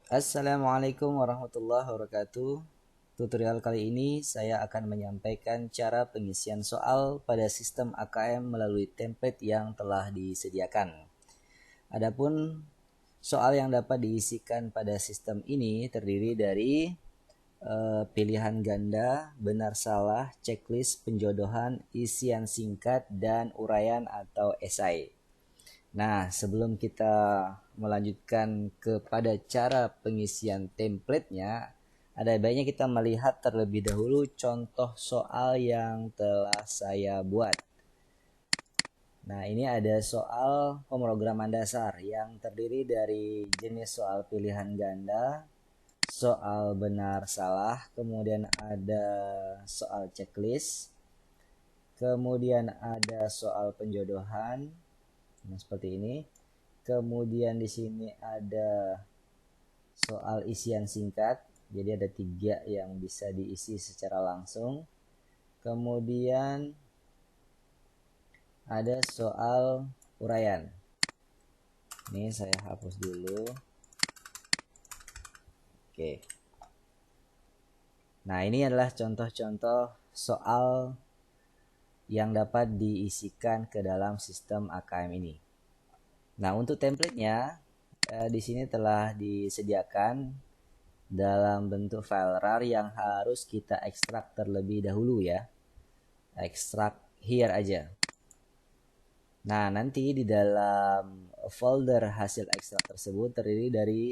Assalamualaikum warahmatullahi wabarakatuh. Tutorial kali ini saya akan menyampaikan cara pengisian soal pada sistem AKM melalui template yang telah disediakan. Adapun soal yang dapat diisikan pada sistem ini terdiri dari pilihan ganda, benar salah, checklist, penjodohan, isian singkat, dan uraian atau esai. Nah, sebelum kita melanjutkan kepada cara pengisian template-nya, ada baiknya kita melihat terlebih dahulu contoh soal yang telah saya buat. Nah, ini ada soal pemrograman dasar yang terdiri dari jenis soal pilihan ganda, soal benar salah, kemudian ada soal checklist, kemudian ada soal penjodohan. Nah, seperti ini. Kemudian di sini ada soal isian singkat. Jadi ada 3 yang bisa diisi secara langsung. Kemudian ada soal uraian. Ini saya hapus dulu. Oke. Nah, ini adalah contoh-contoh soal yang dapat diisikan ke dalam sistem AKM ini. Nah, untuk template-nya di sini telah disediakan dalam bentuk file rar yang harus kita ekstrak terlebih dahulu ya. Ekstrak here aja. Nah, nanti di dalam folder hasil ekstrak tersebut terdiri dari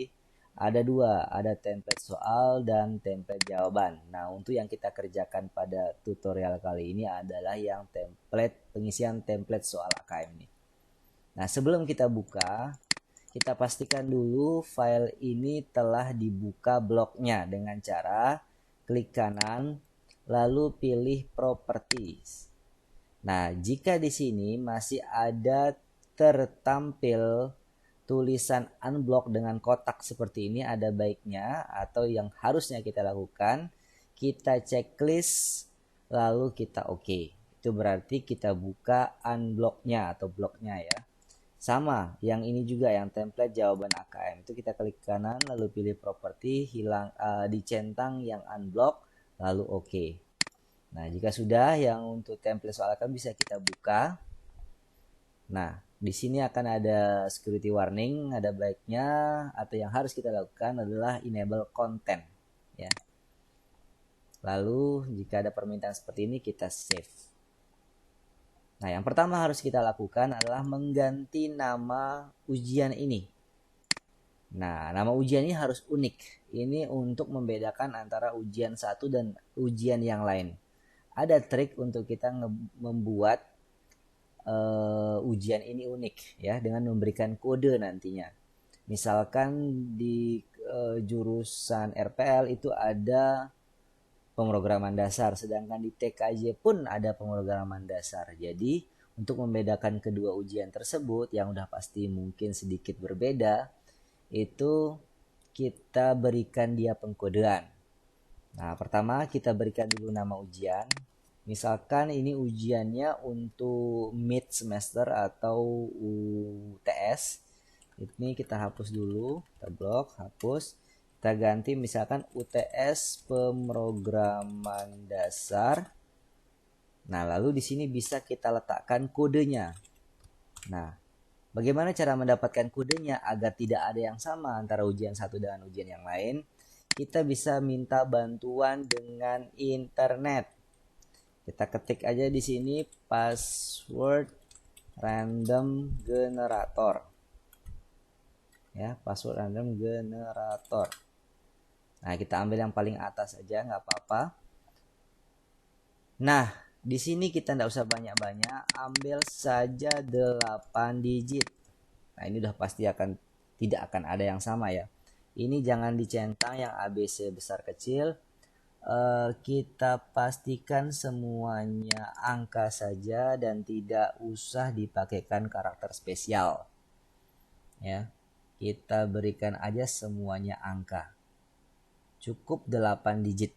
ada 2, ada template soal dan template jawaban. Nah, untuk yang kita kerjakan pada tutorial kali ini adalah yang template pengisian template soal AKM ini. Nah, sebelum kita buka, kita pastikan dulu file ini telah dibuka bloknya dengan cara klik kanan lalu pilih properties. Nah, jika di sini masih ada tertampil tulisan unblock dengan kotak seperti ini, ada baiknya atau yang harusnya kita lakukan, kita checklist lalu kita oke. Itu berarti kita buka unblocknya atau bloknya ya. Sama, yang ini juga yang template jawaban AKM itu kita klik kanan lalu pilih properti, hilang dicentang yang unblock lalu oke. Nah, jika sudah yang untuk template soal AKM bisa kita buka. Nah, di sini akan ada security warning, ada baiknya atau yang harus kita lakukan adalah enable content ya. Lalu jika ada permintaan seperti ini kita save. Nah, yang pertama harus kita lakukan adalah mengganti nama ujian ini. Nah, nama ujian ini harus unik. Ini untuk membedakan antara ujian satu dan ujian yang lain. Ada trik untuk kita membuat ujian ini unik ya dengan memberikan kode nantinya. Misalkan di jurusan RPL itu ada pemrograman dasar, sedangkan di TKJ pun ada pemrograman dasar. Jadi untuk membedakan kedua ujian tersebut yang udah pasti mungkin sedikit berbeda, itu kita berikan dia pengkodean. Nah, pertama kita berikan dulu nama ujian. Misalkan ini ujiannya untuk mid semester atau UTS. Ini kita hapus dulu, kita blok, hapus. Kita ganti misalkan UTS pemrograman dasar. Nah, lalu di sini bisa kita letakkan kodenya. Nah, bagaimana cara mendapatkan kodenya agar tidak ada yang sama antara ujian satu dengan ujian yang lain? Kita bisa minta bantuan dengan internet. Kita ketik aja di sini password random generator. Ya, password random generator. Nah, kita ambil yang paling atas aja, nggak apa-apa. Nah, di sini kita nggak usah banyak-banyak, ambil saja 8 digit. Nah, ini udah pasti tidak akan ada yang sama ya. Ini jangan dicentang yang ABC besar kecil. Kita pastikan semuanya angka saja dan tidak usah dipakaikan karakter spesial. Ya. Kita berikan aja semuanya angka. Cukup 8 digit.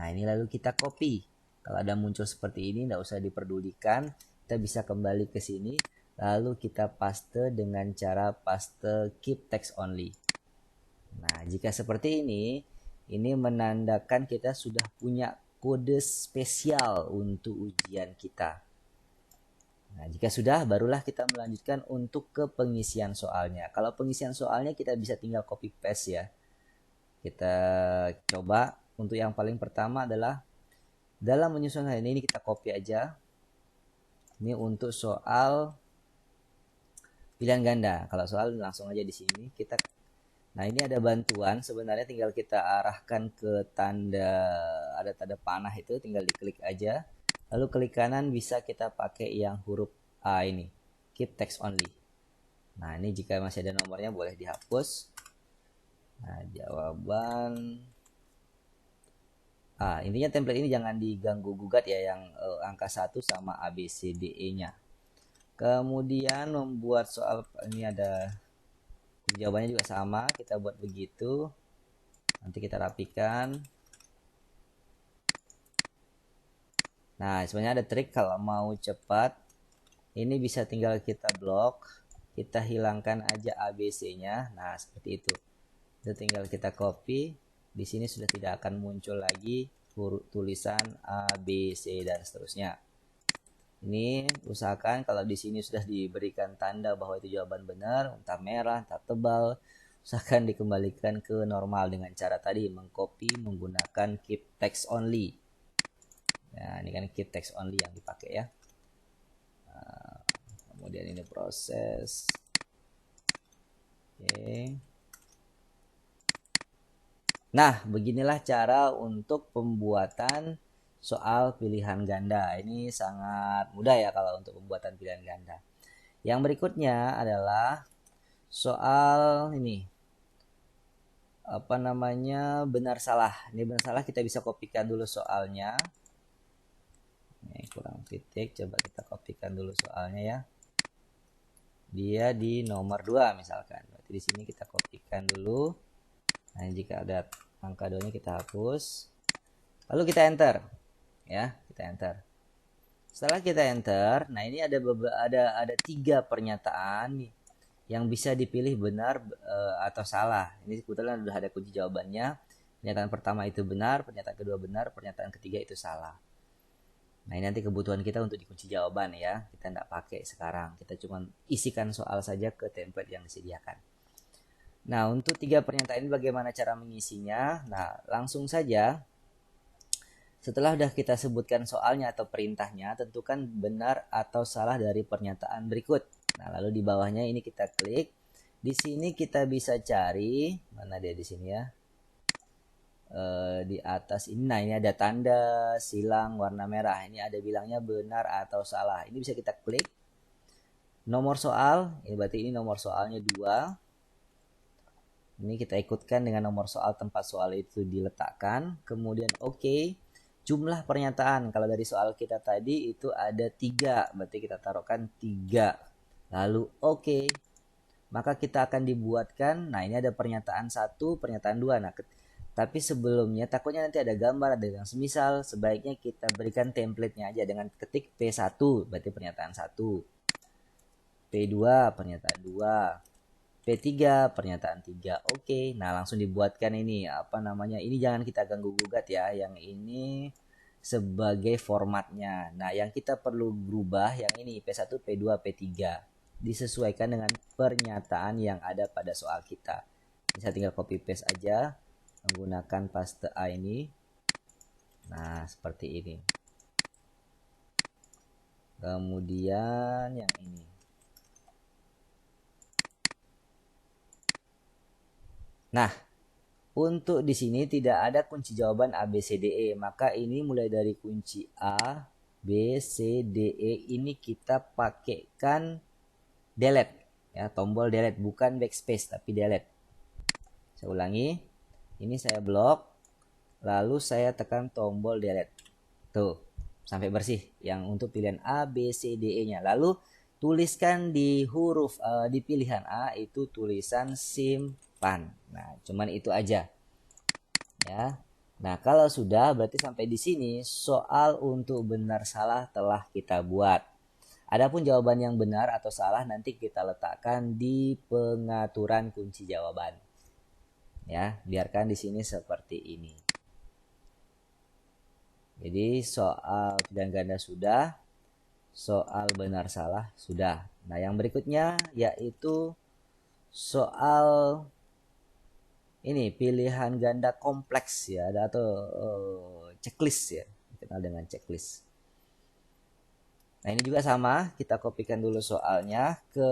Nah, ini lalu kita copy. Kalau ada muncul seperti ini tidak usah diperdulikan. Kita bisa kembali ke sini lalu kita paste dengan cara paste keep text only. Nah, jika seperti ini menandakan kita sudah punya kode spesial untuk ujian kita. Nah, jika sudah, barulah kita melanjutkan untuk ke pengisian soalnya. Kalau pengisian soalnya kita bisa tinggal copy paste ya. Kita coba untuk yang paling pertama adalah dalam menyusun hal ini kita copy aja. Ini untuk soal pilihan ganda. Kalau soal langsung aja di sini kita. Nah, ini ada bantuan. Sebenarnya tinggal kita arahkan ke ada tanda panah itu, tinggal diklik aja. Lalu klik kanan bisa kita pakai yang huruf A ini, keep text only. Nah, ini jika masih ada nomornya boleh dihapus. Nah, jawaban intinya template ini jangan diganggu gugat ya, yang angka 1 sama A, B, C, D, E-nya. Kemudian membuat soal ini ada jawabannya juga sama, kita buat begitu. Nanti kita rapikan. Nah, sebenarnya ada trik kalau mau cepat. Ini bisa tinggal kita blok, kita hilangkan aja A, B, C-nya. Nah, seperti itu. Itu tinggal kita copy. Di sini sudah tidak akan muncul lagi tulisan A, B, C dan seterusnya. Ini usahakan kalau di sini sudah diberikan tanda bahwa itu jawaban benar, entah merah, entah tebal, usahakan dikembalikan ke normal dengan cara tadi mengcopy menggunakan keep text only. Nah, ini kan keep text only yang dipakai ya. Nah, kemudian ini proses. Oke. Nah, beginilah cara untuk pembuatan soal pilihan ganda. Ini sangat mudah ya kalau untuk pembuatan pilihan ganda. Yang berikutnya adalah soal ini. Apa namanya? Benar salah. Ini benar salah kita bisa kopikan dulu soalnya. Ini kurang titik, coba kita kopikan dulu soalnya ya. Dia di nomor 2 misalkan. Berarti di sini kita kopikan dulu. Nah, jika ada angka 2-nya kita hapus. Lalu kita enter. Ya, kita enter. Setelah kita enter, nah ini ada 3 pernyataan yang bisa dipilih benar atau salah. Ini kebetulan sudah ada kunci jawabannya. Pernyataan pertama itu benar, pernyataan kedua benar, pernyataan ketiga itu salah. Nah, ini nanti kebutuhan kita untuk dikunci jawaban ya. Kita tidak pakai sekarang. Kita cuma isikan soal saja ke template yang disediakan. Nah, untuk 3 pernyataan ini bagaimana cara mengisinya? Nah, langsung saja. Setelah sudah kita sebutkan soalnya atau perintahnya, tentukan benar atau salah dari pernyataan berikut. Nah, lalu di bawahnya ini kita klik. Di sini kita bisa cari, mana dia di sini ya? Di atas ini, nah ini ada tanda silang warna merah. Ini ada bilangnya benar atau salah. Ini bisa kita klik. Nomor soal, ini berarti ini nomor soalnya 2. Ini kita ikutkan dengan nomor soal tempat soal itu diletakkan. Kemudian oke. Jumlah pernyataan. Kalau dari soal kita tadi itu ada 3. Berarti kita taruhkan 3. Lalu oke. Maka kita akan dibuatkan. Nah, ini ada pernyataan 1, pernyataan 2. Nah, tapi sebelumnya takutnya nanti ada gambar, ada yang semisal. Sebaiknya kita berikan templatenya aja dengan ketik P1. Berarti pernyataan 1. P2 pernyataan 2. P3 pernyataan 3. Oke, nah langsung dibuatkan ini apa namanya? Ini jangan kita ganggu gugat ya. Yang ini sebagai formatnya. Nah, yang kita perlu berubah yang ini P1, P2, P3. Disesuaikan dengan pernyataan yang ada pada soal kita. Bisa tinggal copy paste aja menggunakan paste A ini. Nah, seperti ini. Kemudian yang ini. Nah, untuk di sini tidak ada kunci jawaban A, B, C, D, E. Maka ini mulai dari kunci A, B, C, D, E ini kita pakaikan delete. Ya, tombol delete. Bukan backspace, tapi delete. Saya ulangi. Ini saya blok. Lalu saya tekan tombol delete. Tuh, sampai bersih. Yang untuk pilihan A, B, C, D, E-nya. Lalu tuliskan di huruf di pilihan A itu tulisan simpan. Nah, cuman itu aja. Ya. Nah, kalau sudah berarti sampai di sini soal untuk benar salah telah kita buat. Adapun jawaban yang benar atau salah nanti kita letakkan di pengaturan kunci jawaban. Ya, biarkan di sini seperti ini. Jadi soal pilihan ganda sudah, soal benar salah sudah. Nah, yang berikutnya yaitu soal ini pilihan ganda kompleks ya, atau checklist ya, dikenal dengan checklist. Nah, ini juga sama, kita kopikan dulu soalnya ke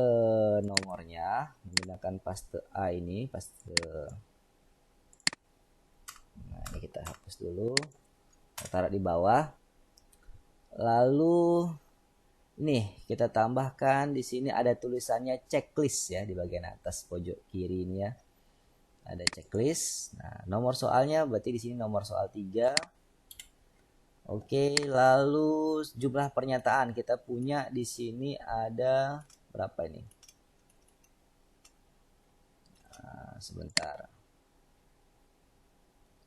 nomornya menggunakan paste A ini, paste. Nah, ini kita hapus dulu, kita taruh di bawah. Lalu nih kita tambahkan di sini ada tulisannya checklist ya di bagian atas pojok kiri ini ya. Ada checklist. Nah, nomor soalnya berarti di sini nomor soal 3. Oke, lalu jumlah pernyataan kita punya di sini ada berapa ini? Nah, sebentar.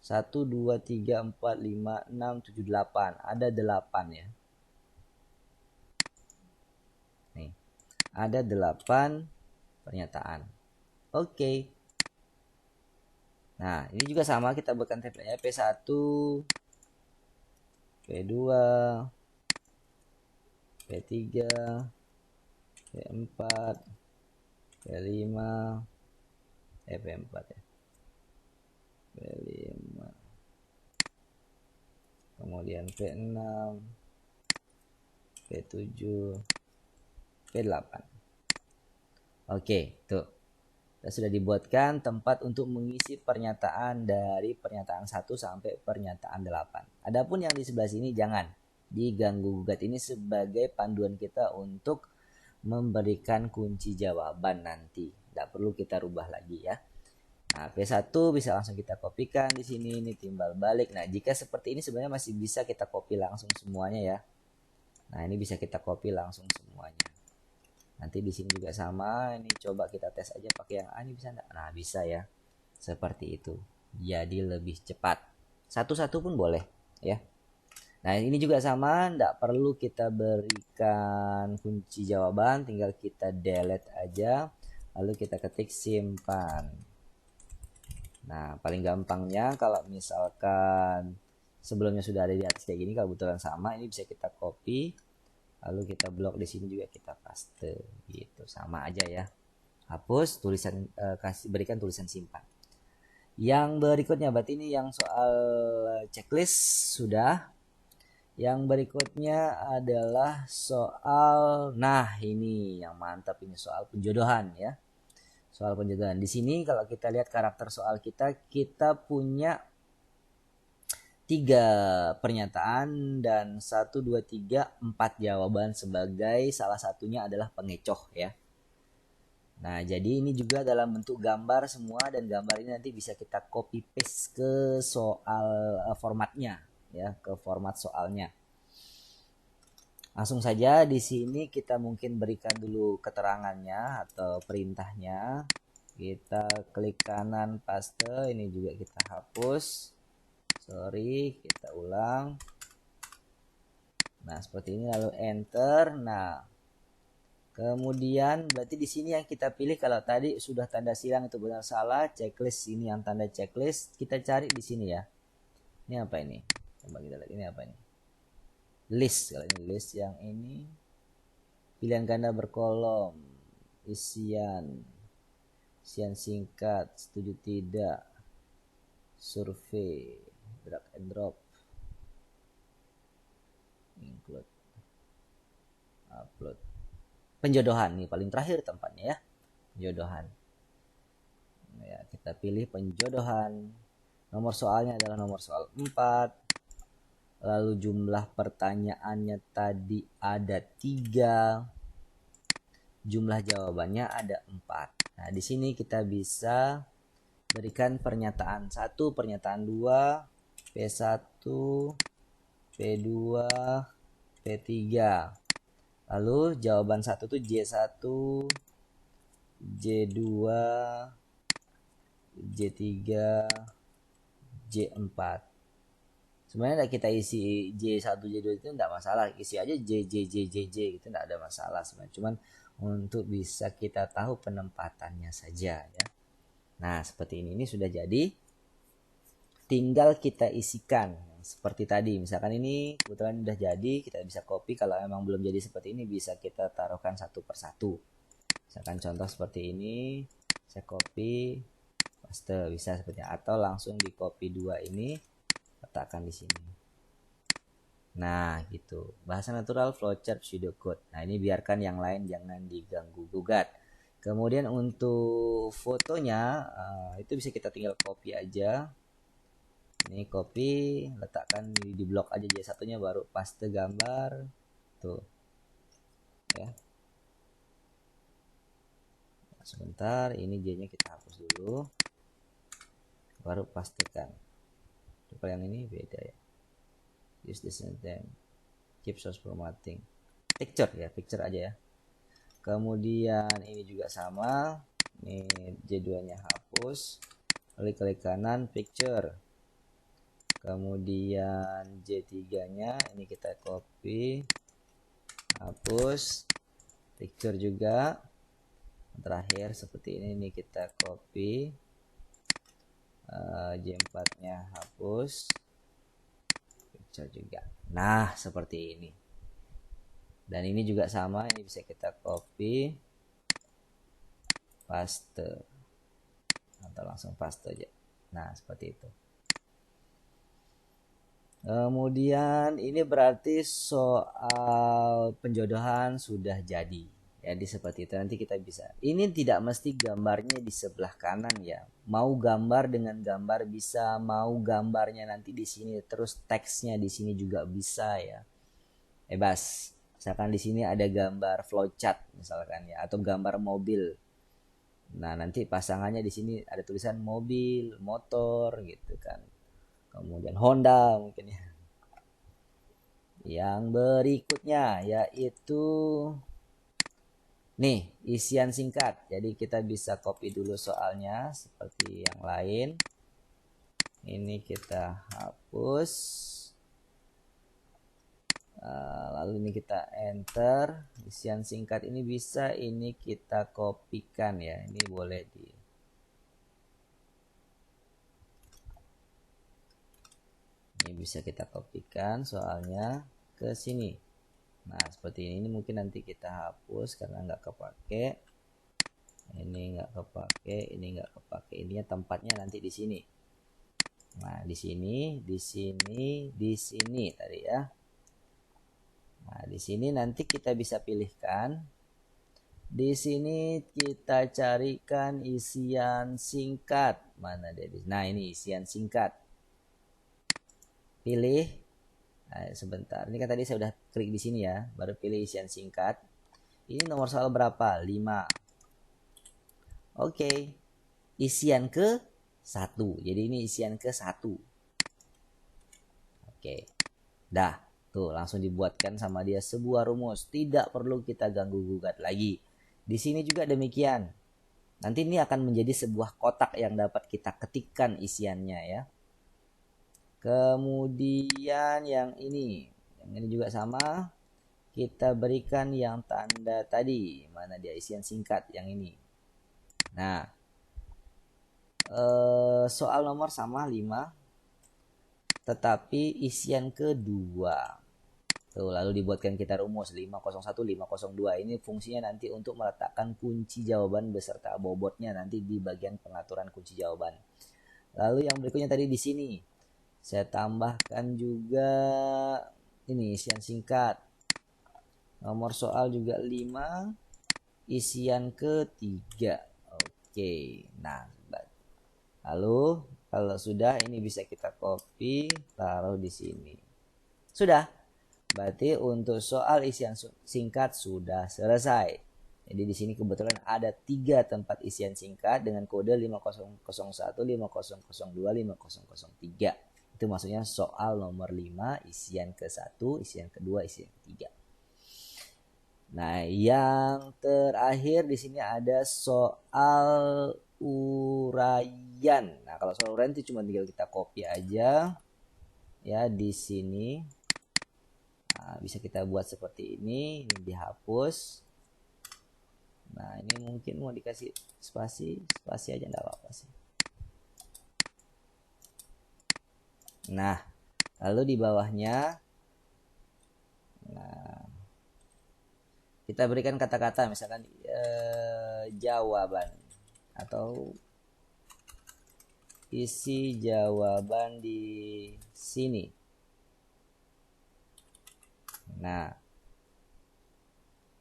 1 2 3 4 5 6 7 8. Ada 8 ya. Nih. Ada 8 pernyataan. Oke. Nah, ini juga sama, kita buatkan template-nya P1, P2, P3, P4, P5, P4 ya. P5. Kemudian P6, P7, P8. Oke, tuh. Sudah dibuatkan tempat untuk mengisi pernyataan dari pernyataan 1 sampai pernyataan 8. Adapun yang di sebelah sini jangan diganggu gugat, ini sebagai panduan kita untuk memberikan kunci jawaban nanti. Tidak perlu kita rubah lagi ya. Nah, P1 bisa langsung kita kopikan di sini, ini timbal balik. Nah, jika seperti ini sebenarnya masih bisa kita copy langsung semuanya ya. Nah, ini bisa kita copy langsung semuanya. Nanti di sini juga sama, ini coba kita tes aja pakai yang A, ini bisa enggak? Nah, bisa ya. Seperti itu. Jadi lebih cepat. Satu-satu pun boleh ya. Nah, ini juga sama, enggak perlu kita berikan kunci jawaban, tinggal kita delete aja. Lalu kita ketik simpan. Nah, paling gampangnya kalau misalkan sebelumnya sudah ada di atas kayak gini, kalau kebetulan sama, ini bisa kita copy. Lalu kita blok di sini juga kita paste gitu, sama aja ya. Hapus tulisan, berikan tulisan simpan. Yang berikutnya berarti ini yang soal checklist sudah. Yang berikutnya adalah soal, nah ini yang mantap, ini soal penjodohan ya. Soal penjodohan. Di sini kalau kita lihat karakter soal kita punya 3 pernyataan dan 1, 2, 3, 4 jawaban sebagai salah satunya adalah pengecoh ya. Nah, jadi ini juga dalam bentuk gambar semua, dan gambar ini nanti bisa kita copy paste ke soal formatnya ya, ke format soalnya. Langsung saja di sini kita mungkin berikan dulu keterangannya atau perintahnya. Kita klik kanan paste, ini juga kita hapus. Sorry, kita ulang. Nah, seperti ini, lalu enter. Nah, kemudian berarti di sini yang kita pilih, kalau tadi sudah tanda silang itu benar salah, checklist ini yang tanda checklist, kita cari di sini ya. Ini apa ini? Coba kita lihat ini apa ini? List. Kalau ini list, yang ini pilihan ganda berkolom, isian singkat, setuju tidak, survei, drag and drop, include, upload. Penjodohan nih paling terakhir tempatnya ya, penjodohan ya. Kita pilih penjodohan. Nomor soalnya adalah nomor soal 4. Lalu jumlah pertanyaannya tadi ada 3, jumlah jawabannya ada 4. Nah, di sini kita bisa berikan pernyataan 1, pernyataan 2, P1, P2, P3. Lalu jawaban 1 itu J1, J2, J3, J4. Sebenarnya kita isi J1, J2 itu enggak masalah, isi aja J, J, J, J, J gitu, enggak ada masalah sebenarnya. Cuman untuk bisa kita tahu penempatannya saja ya. Nah, seperti ini sudah jadi. Tinggal kita isikan seperti tadi. Misalkan ini kebetulan udah jadi, kita bisa copy. Kalau emang belum jadi seperti ini, bisa kita taruhkan satu persatu. Misalkan contoh seperti ini, saya copy, paste, bisa seperti ini. Atau langsung di copy dua ini, letakkan di sini. Nah, gitu. Bahasa natural, flowchart, pseudocode. Nah, ini biarkan yang lain jangan diganggu gugat. Kemudian untuk fotonya, itu bisa kita tinggal copy aja. Ini copy, letakkan di blok aja jadi satunya, baru paste gambar. Tuh. Ya. Nah, sebentar, ini J-nya kita hapus dulu. Baru pastekan. Coba yang ini beda ya. Use this and then keep source formatting. Picture ya, picture aja ya. Kemudian ini juga sama. Ini J2-nya hapus. Klik kanan, picture. Kemudian J3-nya ini kita copy, hapus, picture juga. Terakhir seperti ini kita copy, J4-nya hapus, picture juga. Nah, seperti ini. Dan ini juga sama, ini bisa kita copy, paste, atau langsung paste aja. Nah, seperti itu. Kemudian ini berarti soal penjodohan sudah jadi. Jadi seperti itu, nanti kita bisa. Ini tidak mesti gambarnya di sebelah kanan ya. Mau gambar dengan gambar bisa, mau gambarnya nanti di sini terus teksnya di sini juga bisa ya. Bebas. Misalkan di sini ada gambar flowchart misalkan ya, atau gambar mobil. Nah, nanti pasangannya di sini ada tulisan mobil, motor gitu kan. Kemudian Honda mungkin ya. Yang berikutnya yaitu nih, isian singkat. Jadi kita bisa copy dulu soalnya seperti yang lain. Ini kita hapus. Lalu ini kita enter. Isian singkat ini bisa ini kita kopikan ya. Ini boleh di Ini bisa kita kopikan soalnya ke sini. Nah, seperti ini mungkin nanti kita hapus karena nggak kepake. Ini nggak kepake, ini nggak kepake. Ininya tempatnya nanti di sini. Nah, di sini, di sini, di sini tadi ya. Nah, di sini nanti kita bisa pilihkan. Di sini kita carikan isian singkat. Mana dia? Nah, ini isian singkat. Pilih. Nah, sebentar. Ini kan tadi saya udah klik di sini ya, baru pilih isian singkat. Ini nomor soal berapa? 5. Oke. Isian ke 1. Jadi ini isian ke 1. Oke. Dah. Tuh, langsung dibuatkan sama dia sebuah rumus. Tidak perlu kita ganggu gugat lagi. Di sini juga demikian. Nanti ini akan menjadi sebuah kotak yang dapat kita ketikkan isiannya ya. Kemudian yang ini juga sama. Kita berikan yang tanda tadi. Mana dia isian singkat yang ini. Nah, soal nomor sama 5. Tetapi isian kedua. Tuh, lalu dibuatkan kita rumus 501, 502. Ini fungsinya nanti untuk meletakkan kunci jawaban beserta bobotnya nanti di bagian pengaturan kunci jawaban. Lalu yang berikutnya tadi di sini. Saya tambahkan juga ini isian singkat. Nomor soal juga 5. Isian ketiga. Oke. Nah, lalu kalau sudah ini bisa kita copy, taruh di sini. Sudah. Berarti untuk soal isian singkat sudah selesai. Jadi di sini kebetulan ada 3 tempat isian singkat dengan kode 5001, 5002, 5003. Itu maksudnya soal nomor 5, isian ke-1, isian kedua, isian ketiga. Nah, yang terakhir di sini ada soal uraian. Nah, kalau soal uraian itu cuma tinggal kita copy aja ya di sini. Nah, bisa kita buat seperti ini dihapus. Nah, ini mungkin mau dikasih spasi aja enggak apa-apa sih. Nah, lalu di bawahnya, nah, kita berikan kata-kata misalkan jawaban atau isi jawaban di sini. Nah,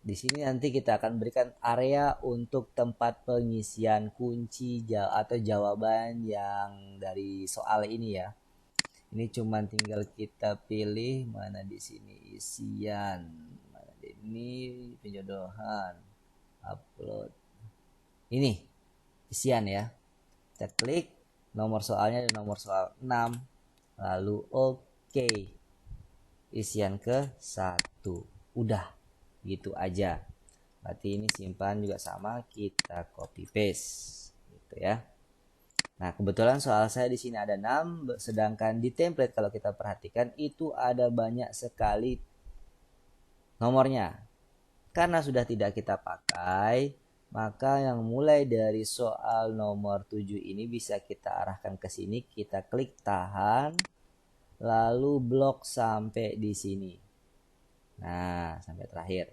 di sini nanti kita akan berikan area untuk tempat pengisian kunci atau jawaban yang dari soal ini ya. Ini cuma tinggal kita pilih mana di sini isian, mana ini penjodohan, upload. Ini isian ya. Kita klik nomor soalnya dan nomor soal 6, lalu oke. Isian ke 1. Udah gitu aja. Berarti ini simpan juga sama, kita copy paste gitu ya. Nah, kebetulan soal saya di sini ada 6, sedangkan di template kalau kita perhatikan itu ada banyak sekali nomornya. Karena sudah tidak kita pakai, maka yang mulai dari soal nomor 7 ini bisa kita arahkan ke sini, kita klik tahan, lalu blok sampai di sini. Nah, sampai terakhir.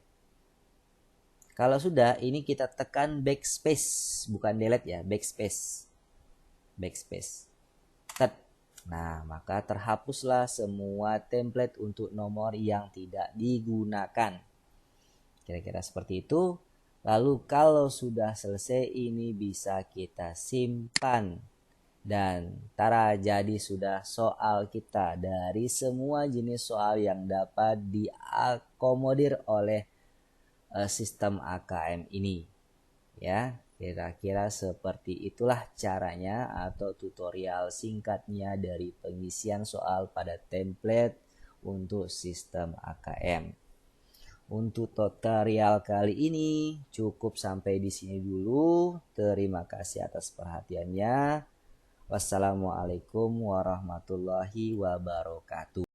Kalau sudah, ini kita tekan backspace, bukan delete ya, backspace. Nah, maka terhapuslah semua template untuk nomor yang tidak digunakan. Kira-kira seperti itu. Lalu kalau sudah selesai, ini bisa kita simpan. Dan tara, jadi sudah soal kita dari semua jenis soal yang dapat diakomodir oleh sistem AKM ini. Ya, kira-kira seperti itulah caranya atau tutorial singkatnya dari pengisian soal pada template untuk sistem AKM. Untuk tutorial kali ini cukup sampai di sini dulu. Terima kasih atas perhatiannya. Wassalamualaikum warahmatullahi wabarakatuh.